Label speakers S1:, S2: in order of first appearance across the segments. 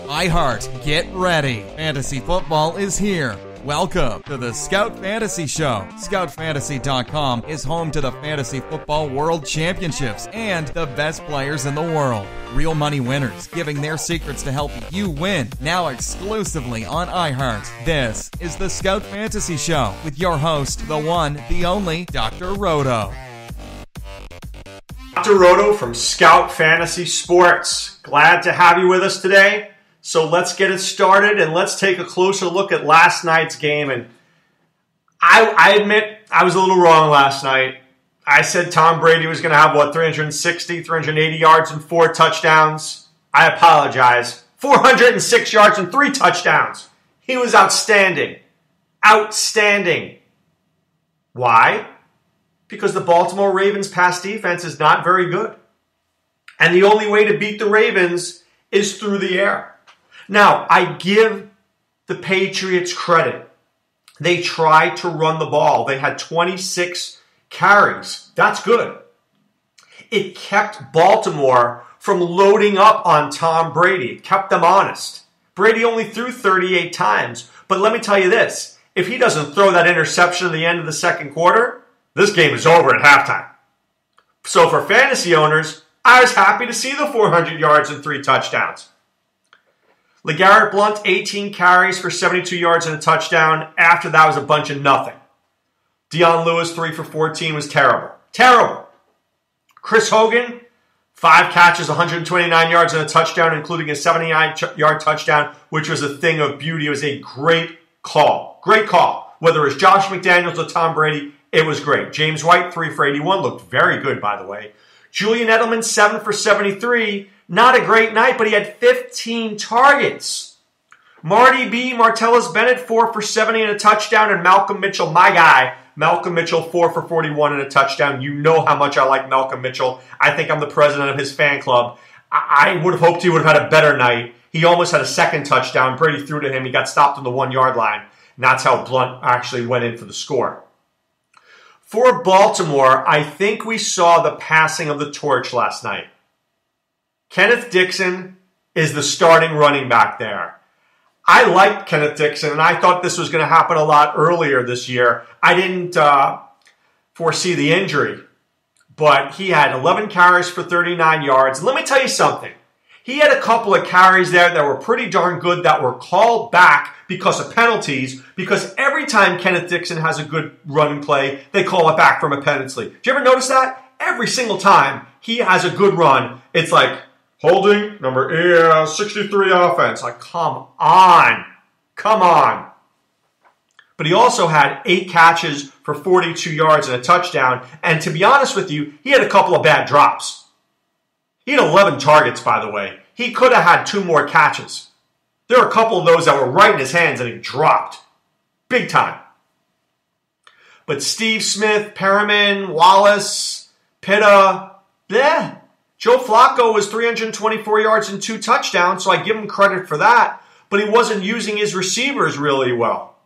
S1: iHeart, get ready. Fantasy football is here. Welcome to the Scout Fantasy Show. ScoutFantasy.com is home to the Fantasy Football World Championships and the best players in the world. Real money winners giving their secrets to help you win. Now exclusively on iHeart. This is the Scout Fantasy Show with your host, the one, the only, Dr. Roto.
S2: Dr. Roto from Scout Fantasy Sports. Glad to have you with us today. So let's get it started and let's take a closer look at last night's game. And I admit I was a little wrong last night. I said Tom Brady was going to have, 360, 380 yards and 4 touchdowns. I apologize. 406 yards and 3 touchdowns. He was outstanding. Outstanding. Why? Because the Baltimore Ravens pass defense is not very good. And the only way to beat the Ravens is through the air. Now, I give the Patriots credit. They tried to run the ball. They had 26 carries. That's good. It kept Baltimore from loading up on Tom Brady. It kept them honest. Brady only threw 38 times. But let me tell you this. If he doesn't throw that interception at the end of the second quarter, this game is over at halftime. So for fantasy owners, I was happy to see the 400 yards and 3 touchdowns. LeGarrette Blount, 18 carries for 72 yards and a touchdown. After that was a bunch of nothing. Dion Lewis, 3 for 14, was terrible. Terrible. Chris Hogan, 5 catches, 129 yards and a touchdown, including a 79-yard touchdown, which was a thing of beauty. It was a great call. Great call. Whether it was Josh McDaniels or Tom Brady, it was great. James White, 3 for 81, looked very good, by the way. Julian Edelman, 7 for 73. Not a great night, but he had 15 targets. Marty B. Martellus Bennett, 4 for 70 and a touchdown. And Malcolm Mitchell, my guy, Malcolm Mitchell, 4 for 41 and a touchdown. You know how much I like Malcolm Mitchell. I think I'm the president of his fan club. I would have hoped he would have had a better night. He almost had a second touchdown. Brady threw to him. He got stopped on the 1-yard line. And that's how Blount actually went in for the score. For Baltimore, I think we saw the passing of the torch last night. Kenneth Dixon is the starting running back there. I liked Kenneth Dixon, and I thought this was going to happen a lot earlier this year. I didn't foresee the injury, but he had 11 carries for 39 yards. And let me tell you something. He had a couple of carries there that were pretty darn good that were called back because of penalties, because every time Kenneth Dixon has a good running play, they call it back from a penalty. Did you ever notice that? Every single time he has a good run, it's like, holding, number 63 offense. Like, come on. Come on. But he also had 8 catches for 42 yards and a touchdown. And to be honest with you, he had a couple of bad drops. He had 11 targets, by the way. He could have had 2 more catches. There were a couple of those that were right in his hands and he dropped. Big time. But Steve Smith, Perriman, Wallace, Pitta, Joe Flacco was 324 yards and 2 touchdowns, so I give him credit for that. But he wasn't using his receivers really well.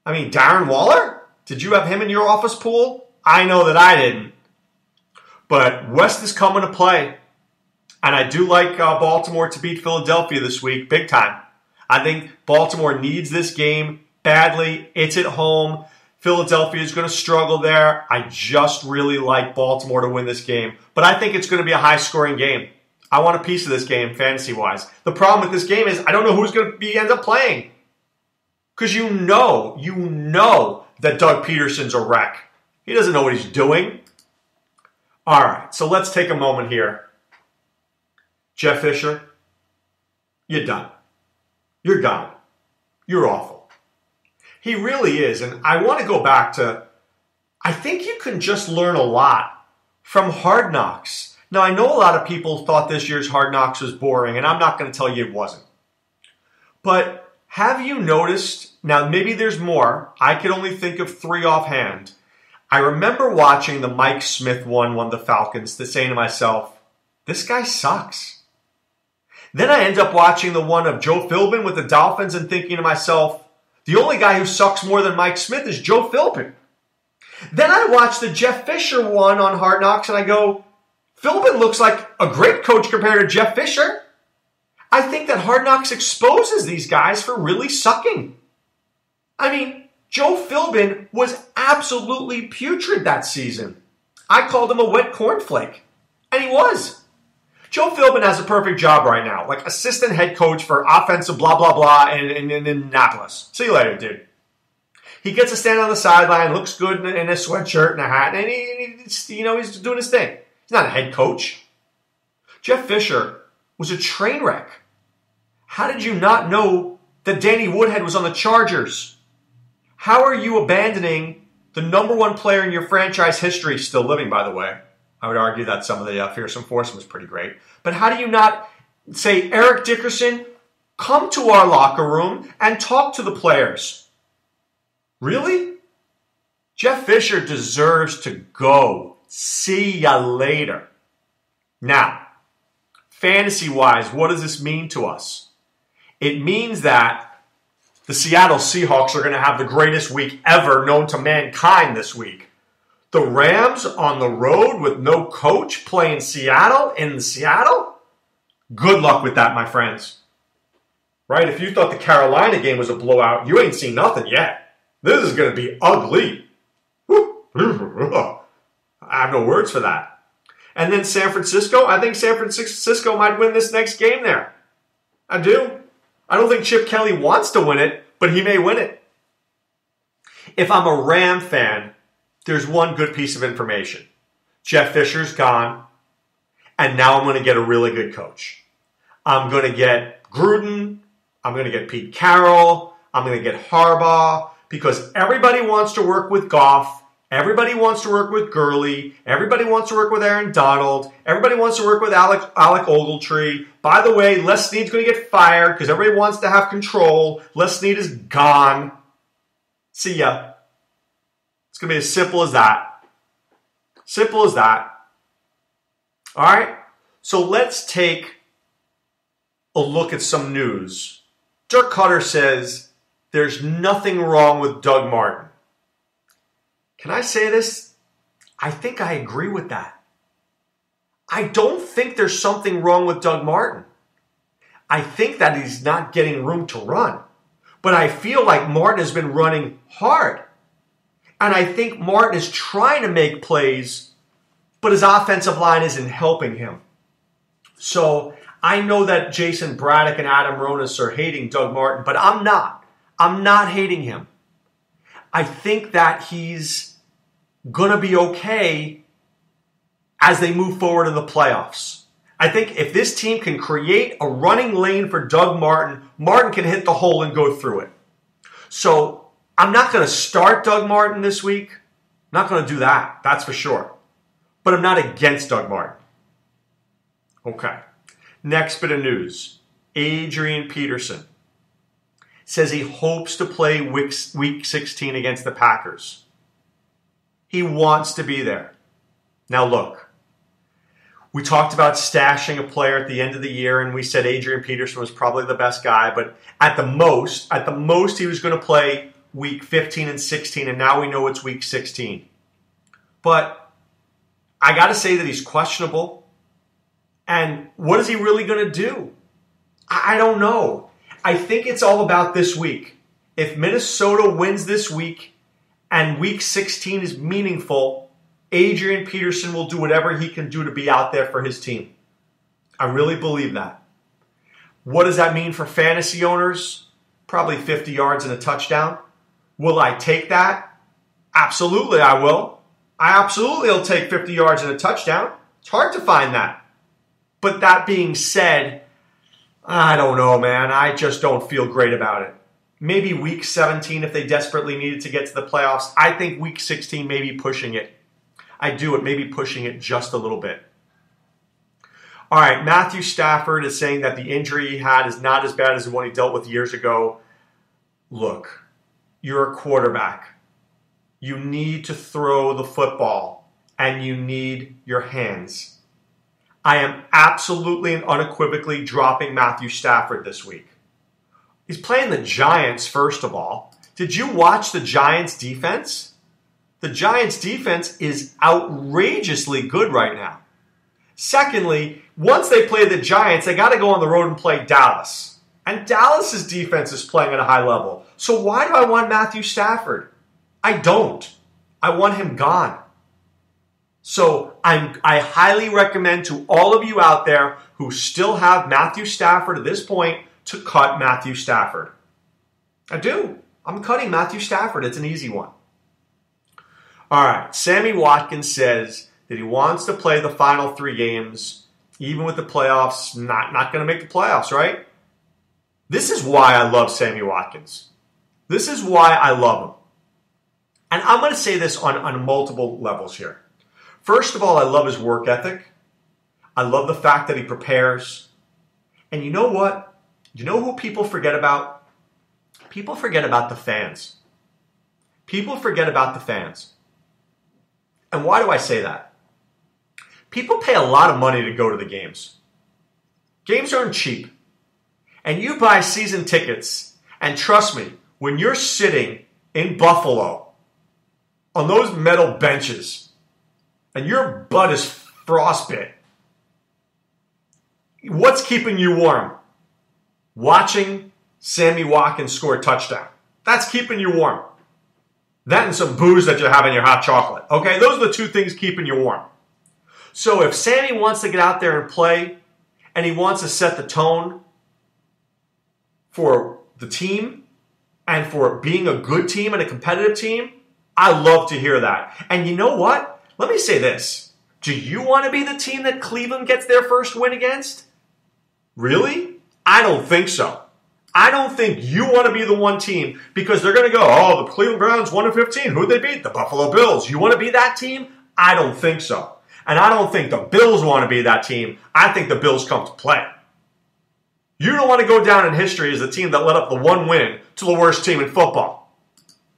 S2: I mean, Darren Waller? Did you have him in your office pool? I know that I didn't. But West is coming to play. And I do like Baltimore to beat Philadelphia this week, big time. I think Baltimore needs this game badly. It's at home. Philadelphia is going to struggle there. I just really like Baltimore to win this game. But I think it's going to be a high-scoring game. I want a piece of this game, fantasy-wise. The problem with this game is I don't know who's going to end up playing. Because you know that Doug Peterson's a wreck. He doesn't know what he's doing. All right, so let's take a moment here. Jeff Fisher, you're done. You're gone. You're awful. He really is. And I want to go back to, I think you can just learn a lot from Hard Knocks. Now, I know a lot of people thought this year's Hard Knocks was boring, and I'm not going to tell you it wasn't. But have you noticed, now maybe there's more, I could only think of 3 offhand. I remember watching the Mike Smith one of the Falcons, saying to myself, this guy sucks. Then I end up watching the one of Joe Philbin with the Dolphins and thinking to myself, the only guy who sucks more than Mike Smith is Joe Philbin. Then I watch the Jeff Fisher one on Hard Knocks and I go, Philbin looks like a great coach compared to Jeff Fisher. I think that Hard Knocks exposes these guys for really sucking. I mean, Joe Philbin was absolutely putrid that season. I called him a wet cornflake, and he was. Joe Philbin has a perfect job right now, like assistant head coach for offensive blah, blah, blah in Indianapolis. See you later, dude. He gets to stand on the sideline, looks good in a sweatshirt and a hat, and he's doing his thing. He's not a head coach. Jeff Fisher was a train wreck. How did you not know that Danny Woodhead was on the Chargers? How are you abandoning the number one player in your franchise history, still living, by the way? I would argue that some of the fearsome foursome was pretty great. But how do you not say, Eric Dickerson, come to our locker room and talk to the players? Really? Jeff Fisher deserves to go. See ya later. Now, fantasy-wise, what does this mean to us? It means that the Seattle Seahawks are going to have the greatest week ever known to mankind this week. The Rams on the road with no coach playing Seattle in Seattle? Good luck with that, my friends. Right? If you thought the Carolina game was a blowout, you ain't seen nothing yet. This is going to be ugly. I have no words for that. And then San Francisco, I think San Francisco might win this next game there. I do. I don't think Chip Kelly wants to win it, but he may win it. If I'm a Ram fan, there's one good piece of information. Jeff Fisher's gone, and now I'm going to get a really good coach. I'm going to get Gruden. I'm going to get Pete Carroll. I'm going to get Harbaugh. Because everybody wants to work with Goff. Everybody wants to work with Gurley. Everybody wants to work with Aaron Donald. Everybody wants to work with Alec Ogletree. By the way, Les Snead's going to get fired because everybody wants to have control. Les Snead is gone. See ya. It's going to be as simple as that. Simple as that. All right? So let's take a look at some news. Dirk Cutter says, there's nothing wrong with Doug Martin. Can I say this? I think I agree with that. I don't think there's something wrong with Doug Martin. I think that he's not getting room to run. But I feel like Martin has been running hard. And I think Martin is trying to make plays, but his offensive line isn't helping him. So I know that Jason Braddock and Adam Ronis are hating Doug Martin, but I'm not. I'm not hating him. I think that he's going to be okay as they move forward in the playoffs. I think if this team can create a running lane for Doug Martin, Martin can hit the hole and go through it. So I'm not going to start Doug Martin this week. I'm not going to do that. That's for sure. But I'm not against Doug Martin. Okay. Next bit of news. Adrian Peterson says he hopes to play week 16 against the Packers. He wants to be there. Now look, we talked about stashing a player at the end of the year, and we said Adrian Peterson was probably the best guy, but at the most he was going to play week 15 and 16, and now we know it's week 16. But I got to say that he's questionable. And what is he really going to do? I don't know. I think it's all about this week. If Minnesota wins this week and week 16 is meaningful, Adrian Peterson will do whatever he can do to be out there for his team. I really believe that. What does that mean for fantasy owners? Probably 50 yards and a touchdown. Will I take that? Absolutely, I will. I absolutely will take 50 yards and a touchdown. It's hard to find that. But that being said, I don't know, man. I just don't feel great about it. Maybe week 17 if they desperately needed to get to the playoffs. I think week 16 maybe pushing it. I do it, maybe pushing it just a little bit. All right, Matthew Stafford is saying that the injury he had is not as bad as the one he dealt with years ago. Look, you're a quarterback. You need to throw the football, and you need your hands. I am absolutely and unequivocally dropping Matthew Stafford this week. He's playing the Giants, first of all. Did you watch the Giants' defense? The Giants' defense is outrageously good right now. Secondly, once they play the Giants, they got to go on the road and play Dallas. And Dallas's defense is playing at a high level. So why do I want Matthew Stafford? I don't. I want him gone. So I highly recommend to all of you out there who still have Matthew Stafford at this point to cut Matthew Stafford. I do. I'm cutting Matthew Stafford. It's an easy one. All right. Sammy Watkins says that he wants to play the final 3 games, even with the playoffs, not going to make the playoffs, right? This is why I love Sammy Watkins. This is why I love him. And I'm going to say this on multiple levels here. First of all, I love his work ethic. I love the fact that he prepares. And you know what? You know who people forget about? People forget about the fans. People forget about the fans. And why do I say that? People pay a lot of money to go to the games. Games aren't cheap. And you buy season tickets. And trust me, when you're sitting in Buffalo on those metal benches and your butt is frostbit, what's keeping you warm? Watching Sammy Watkins score a touchdown. That's keeping you warm. That and some booze that you have in your hot chocolate. Okay, those are the 2 things keeping you warm. So if Sammy wants to get out there and play, and he wants to set the tone for the team and for being a good team and a competitive team, I love to hear that. And you know what? Let me say this. Do you want to be the team that Cleveland gets their first win against? Really? I don't think so. I don't think you want to be the one team because they're going to go, oh, the Cleveland Browns 1-15. Who'd they beat? The Buffalo Bills. You want to be that team? I don't think so. And I don't think the Bills want to be that team. I think the Bills come to play. You don't want to go down in history as the team that let up the 1 win to the worst team in football.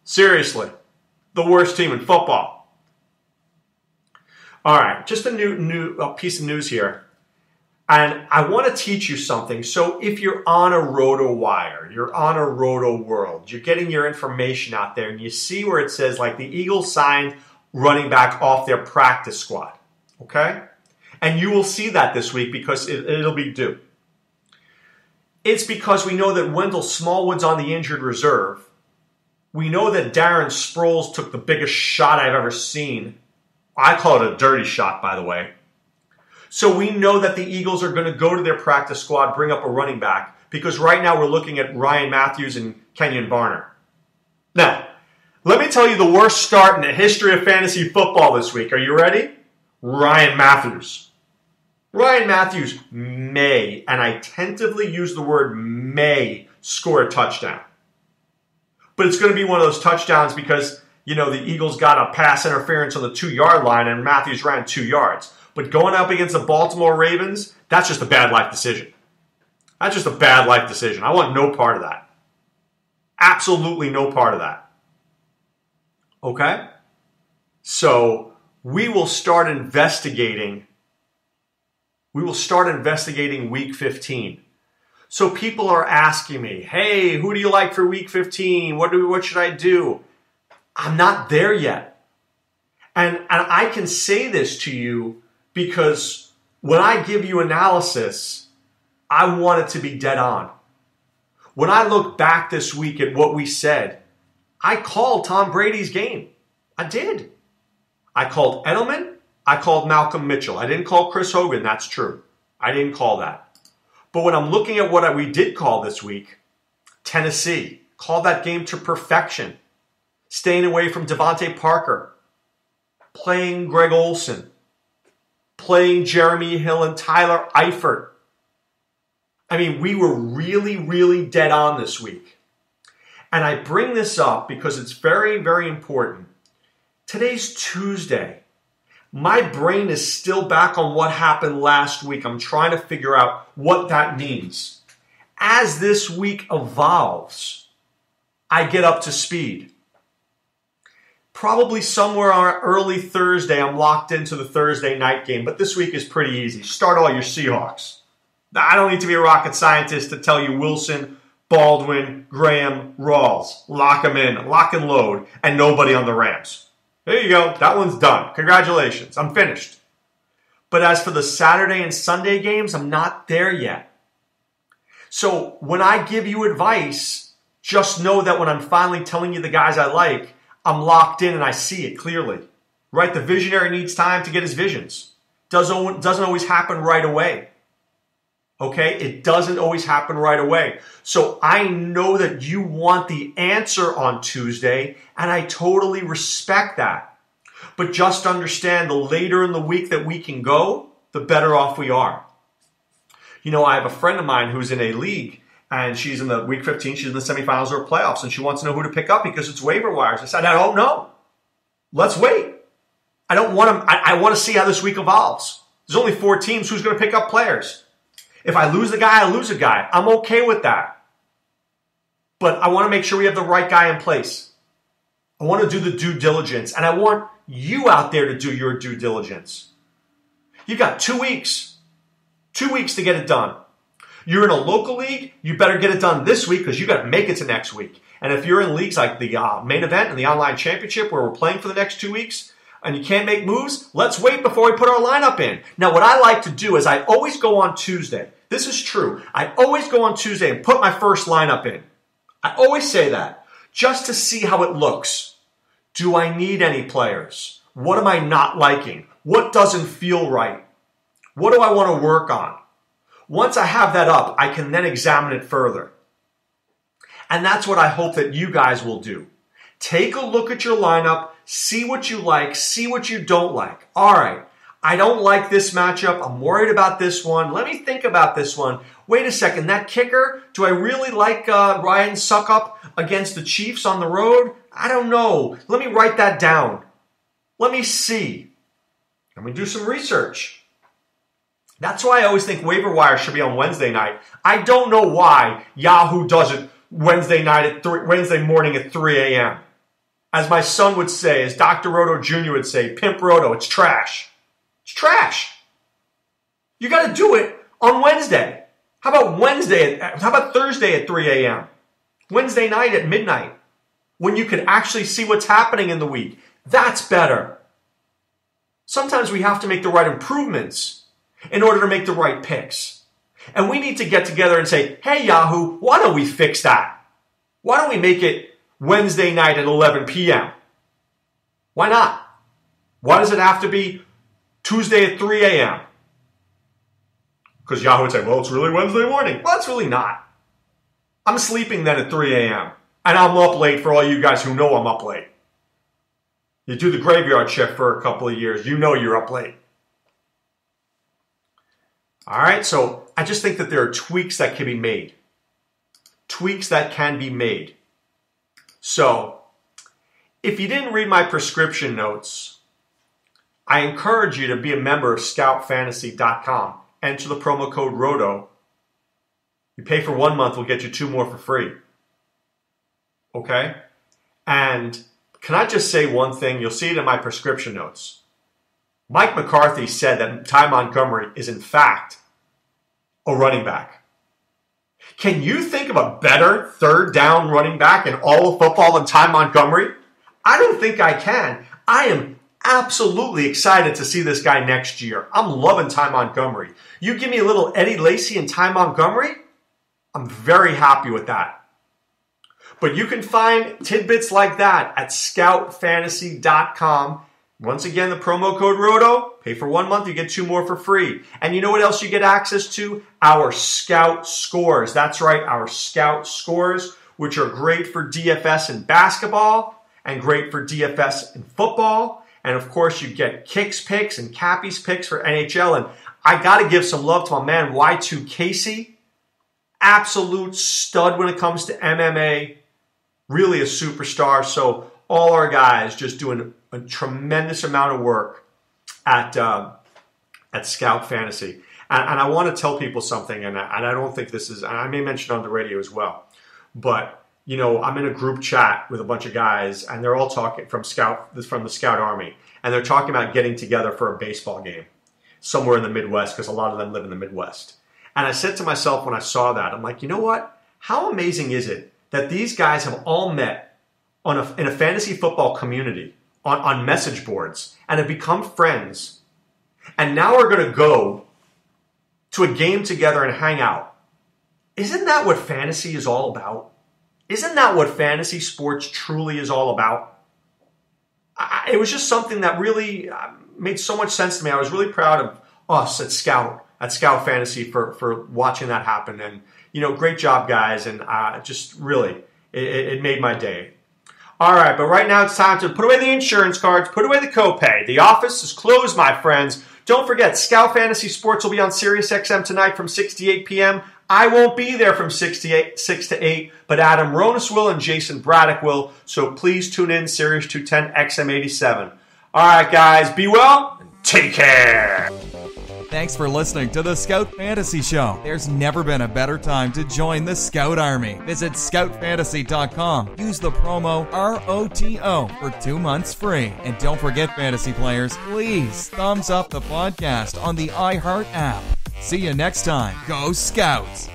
S2: Seriously. The worst team in football. All right, just a new piece of news here. And I want to teach you something. So if you're on a Roto wire, you're on a Roto world, you're getting your information out there, and you see where it says, like, the Eagles signed running back off their practice squad. Okay? And you will see that this week because it'll be due. It's because we know that Wendell Smallwood's on the injured reserve. We know that Darren Sproles took the biggest shot I've ever seen. I call it a dirty shot, by the way. So we know that the Eagles are going to go to their practice squad, bring up a running back, because right now we're looking at Ryan Matthews and Kenyon Barner. Now, let me tell you the worst start in the history of fantasy football this week. Are you ready? Ryan Matthews. Ryan Matthews may, and I tentatively use the word may, score a touchdown. But it's going to be one of those touchdowns because, you know, the Eagles got a pass interference on the 2-yard line and Matthews ran 2 yards. But going up against the Baltimore Ravens, that's just a bad life decision. That's just a bad life decision. I want no part of that. Absolutely no part of that. Okay? So we will start investigating. We will start investigating Week 15. So people are asking me, hey, who do you like for Week 15? What should I do? I'm not there yet. And I can say this to you because when I give you analysis, I want it to be dead on. When I look back this week at what we said, I called Tom Brady's game. I did. I called Edelman. I called Malcolm Mitchell. I didn't call Chris Hogan. That's true. I didn't call that. But when I'm looking at what we did call this week, Tennessee, called that game to perfection. Staying away from Devontae Parker. Playing Greg Olsen. Playing Jeremy Hill and Tyler Eifert. I mean, we were really, really dead on this week. And I bring this up because it's very, very important. Today's Tuesday. My brain is still back on what happened last week. I'm trying to figure out what that means. As this week evolves, I get up to speed. Probably somewhere on early Thursday, I'm locked into the Thursday night game. But this week is pretty easy. Start all your Seahawks. I don't need to be a rocket scientist to tell you Wilson, Baldwin, Graham, Rawls. Lock them in, lock and load, and nobody on the Rams. There you go. That one's done. Congratulations. I'm finished. But as for the Saturday and Sunday games, I'm not there yet. So when I give you advice, just know that when I'm finally telling you the guys I like, I'm locked in and I see it clearly. Right? The visionary needs time to get his visions. Doesn't always happen right away. Okay? It doesn't always happen right away. So I know that you want the answer on Tuesday, and I totally respect that. But just understand, the later in the week that we can go, the better off we are. You know, I have a friend of mine who's in a league, and she's in the week 15, she's in the semifinals or playoffs, and she wants to know who to pick up because it's waiver wires. I said, I don't know. Let's wait. I want to see how this week evolves. There's only 4 teams. Who's going to pick up players? If I lose the guy, I lose a guy. I'm okay with that. But I want to make sure we have the right guy in place. I want to do the due diligence, and I want you out there to do your due diligence. You've got 2 weeks. 2 weeks to get it done. You're in a local league, you better get it done this week because you got to make it to next week. And if you're in leagues like the main event and the online championship where we're playing for the next 2 weeks and you can't make moves, let's wait before we put our lineup in. Now, what I like to do is I always go on Tuesday. This is true. I always go on Tuesday and put my first lineup in. I always say that just to see how it looks. Do I need any players? What am I not liking? What doesn't feel right? What do I want to work on? Once I have that up, I can then examine it further. And that's what I hope that you guys will do. Take a look at your lineup, see what you like, see what you don't like. All right, I don't like this matchup. I'm worried about this one. Let me think about this one. Wait a second, that kicker, do I really like Ryan Suckup against the Chiefs on the road? I don't know. Let me write that down. Let me see. Let me do some research. That's why I always think waiver wire should be on Wednesday night. I don't know why Yahoo does it Wednesday morning at 3 a.m. As my son would say, as Dr. Roto Jr. would say, Pimp Roto, it's trash. It's trash. You got to do it on Wednesday. How about Thursday at 3 a.m.? Wednesday night at midnight, when you can actually see what's happening in the week. That's better. Sometimes we have to make the right improvements in order to make the right picks. And we need to get together and say, hey, Yahoo, why don't we fix that? Why don't we make it Wednesday night at 11 p.m.? Why not? Why does it have to be Tuesday at 3 a.m.? Because Yahoo would say, well, it's really Wednesday morning. Well, it's really not. I'm sleeping then at 3 a.m. And I'm up late for all you guys who know I'm up late. You do the graveyard shift for a couple of years, you know you're up late. All right, so I just think that there are tweaks that can be made. Tweaks that can be made. So, if you didn't read my prescription notes, I encourage you to be a member of scoutfantasy.com. Enter the promo code ROTO. You pay for 1 month, we'll get you 2 more for free. Okay? And can I just say one thing? You'll see it in my prescription notes. Mike McCarthy said that Ty Montgomery is in fact a running back. Can you think of a better third down running back in all of football than Ty Montgomery? I don't think I can. I am absolutely excited to see this guy next year. I'm loving Ty Montgomery. You give me a little Eddie Lacy and Ty Montgomery, I'm very happy with that. But you can find tidbits like that at scoutfantasy.com. Once again, the promo code ROTO, pay for 1 month, you get 2 more for free. And you know what else you get access to? Our Scout Scores. That's right, our Scout Scores, which are great for DFS in basketball and great for DFS in football. And of course, you get Kicks picks and Cappy's picks for NHL. And I got to give some love to my man, Y2 Casey. Absolute stud when it comes to MMA. Really a superstar. So all our guys just doing a tremendous amount of work at Scout Fantasy. And I want to tell people something, and I don't think this is, and I may mention it on the radio as well, but, you know, I'm in a group chat with a bunch of guys, and they're all talking from the Scout Army, and they're talking about getting together for a baseball game somewhere in the Midwest, because a lot of them live in the Midwest. And I said to myself when I saw that, I'm like, you know what? How amazing is it that these guys have all met in a fantasy football community on message boards and have become friends, and now we're going to go to a game together and hang out. Isn't that what fantasy is all about? Isn't that what fantasy sports truly is all about? It was just something that really made so much sense to me. I was really proud of us at Scout Fantasy for watching that happen. And, great job, guys. And just really, it made my day. All right, but right now it's time to put away the insurance cards, put away the copay. The office is closed, my friends. Don't forget, Scout Fantasy Sports will be on SiriusXM tonight from 6 to 8 p.m. I won't be there from 6 to 8, but Adam Ronis will and Jason Braddock will. So please tune in, Sirius 210 XM87. All right, guys, be well and take care.
S1: Thanks for listening to the Scout Fantasy Show. There's never been a better time to join the Scout Army. Visit scoutfantasy.com. Use the promo ROTO for 2 months free. And don't forget, fantasy players, please thumbs up the podcast on the iHeart app. See you next time. Go Scouts!